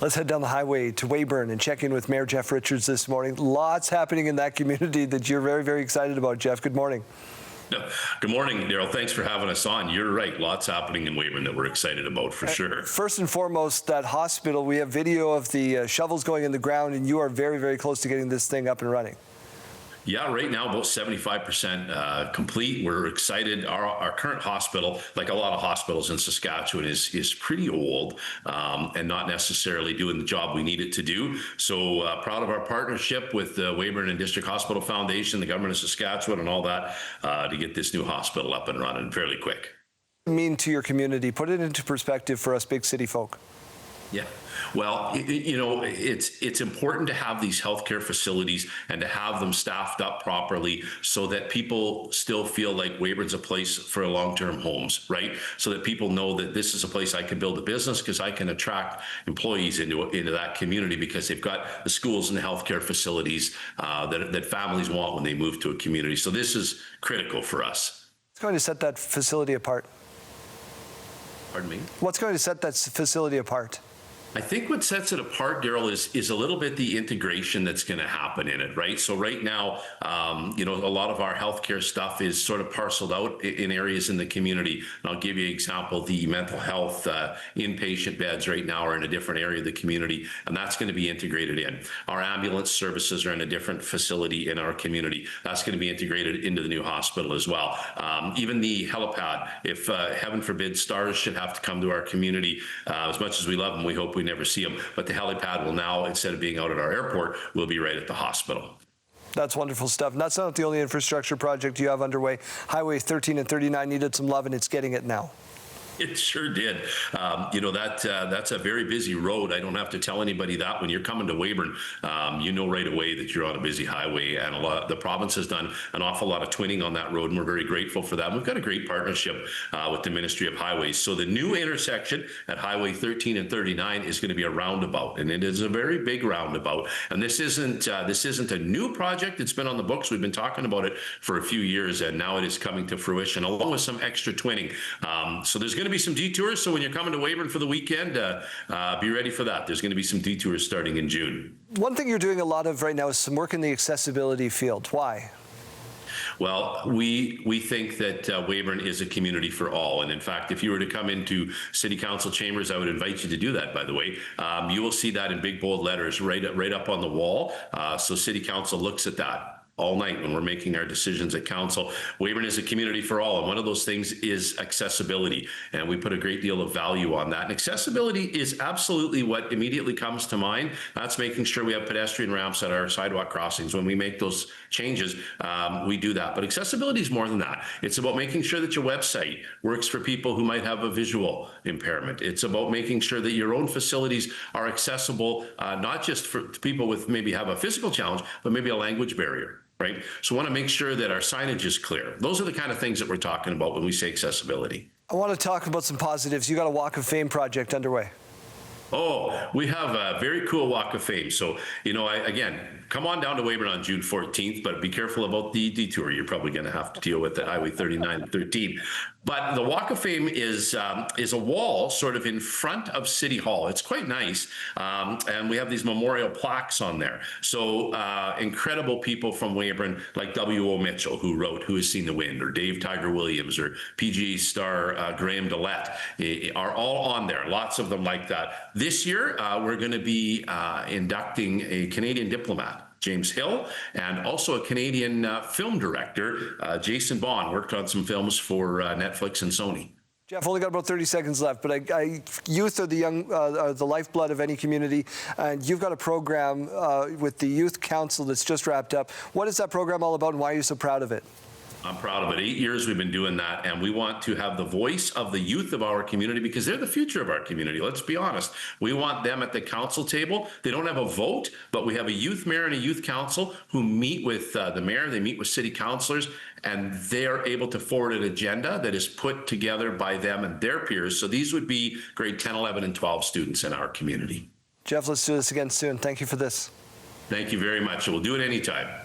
Let's head down the highway to Weyburn and check in with Mayor Jeff Richards this morning. Lots happening in that community that you're very, very excited about, Jeff. Good morning. Good morning, Daryl. Thanks for having us on. You're right. Lots happening in Weyburn that we're excited about, for sure. First and foremost, that hospital, we have video of the shovels going in the ground, and you are very, very close to getting this thing up and running. Yeah, right now about 75% complete. We're excited. Our current hospital, like a lot of hospitals in Saskatchewan, is pretty old and not necessarily doing the job we need it to do. So proud of our partnership with the Weyburn and District Hospital Foundation, the government of Saskatchewan, and all that to get this new hospital up and running fairly quick. Mean to your community? Put it into perspective for us big city folk. Yeah, well, you know, it's important to have these healthcare facilities and to have them staffed up properly so that people still feel like Weyburn's a place for long-term homes, right? So that people know that this is a place I can build a business because I can attract employees into that community because they've got the schools and the healthcare facilities that families want when they move to a community. So this is critical for us. What's going to set that facility apart? Pardon me? What's going to set that facility apart? I think what sets it apart, Daryl, is a little bit the integration that's going to happen in it, right? So right now, you know, a lot of our healthcare stuff is sort of parceled out in areas in the community. And I'll give you an example. The mental health inpatient beds right now are in a different area of the community, and that's going to be integrated in. Our ambulance services are in a different facility in our community. That's going to be integrated into the new hospital as well. Even the helipad, if heaven forbid stars should have to come to our community, as much as we love them, we hope we never see them, but the helipad will now, instead of being out at our airport, will be right at the hospital. That's wonderful stuff. And that's not the only infrastructure project you have underway. Highway 13 and 39 needed some love, and it's getting it now. It sure did. You know, that's a very busy road. I don't have to tell anybody that. When you're coming to Weyburn, you know right away that you're on a busy highway, and the province has done an awful lot of twinning on that road, and we're very grateful for that. We've got a great partnership with the Ministry of Highways. So the new intersection at Highway 13 and 39 is going to be a roundabout, and it is a very big roundabout. And this isn't a new project. It's been on the books. We've been talking about it for a few years, and now it is coming to fruition, along with some extra twinning. So there's going to be some detours. So when you're coming to Weyburn for the weekend, be ready for that. There's going to be some detours starting in June. One thing you're doing a lot of right now is some work in the accessibility field. Why? Well, we think that Weyburn is a community for all. And in fact, if you were to come into City Council chambers, I would invite you to do that, by the way. You will see that in big bold letters right up on the wall. So City Council looks at that all night when we're making our decisions at council. Weyburn is a community for all, and one of those things is accessibility, and we put a great deal of value on that. And accessibility is absolutely what immediately comes to mind. That's making sure we have pedestrian ramps at our sidewalk crossings. When we make those changes, we do that. But accessibility is more than that. It's about making sure that your website works for people who might have a visual impairment. It's about making sure that your own facilities are accessible, not just for people with maybe have a physical challenge, but maybe a language barrier. Right? So we want to make sure that our signage is clear. Those are the kind of things that we're talking about when we say accessibility. I want to talk about some positives. You got a Walk of Fame project underway. Oh, we have a very cool Walk of Fame. So, you know, again, come on down to Weyburn on June 14th, but be careful about the detour. You're probably going to have to deal with the Highway 39 and 13. But the Walk of Fame is a wall sort of in front of City Hall. It's quite nice. And we have these memorial plaques on there. So incredible people from Weyburn, like W.O. Mitchell, who wrote Who Has Seen the Wind, or Dave Tiger Williams, or PGA star Graham Dillette, are all on there. Lots of them like that. This year, we're going to be inducting a Canadian diplomat, James Hill, and also a Canadian film director, Jason Bond, worked on some films for Netflix and Sony. Jeff, only got about 30 seconds left, but youth are the lifeblood of any community, and you've got a program with the Youth Council that's just wrapped up. What is that program all about, and why are you so proud of it? I'm proud of it. 8 years we've been doing that, and we want to have the voice of the youth of our community because they're the future of our community. Let's be honest. We want them at the council table. They don't have a vote, but we have a youth mayor and a youth council who meet with the mayor. They meet with city councilors, and they're able to forward an agenda that is put together by them and their peers. So these would be grade 10, 11, and 12 students in our community. Jeff, let's do this again soon. Thank you for this. Thank you very much. We'll do it anytime.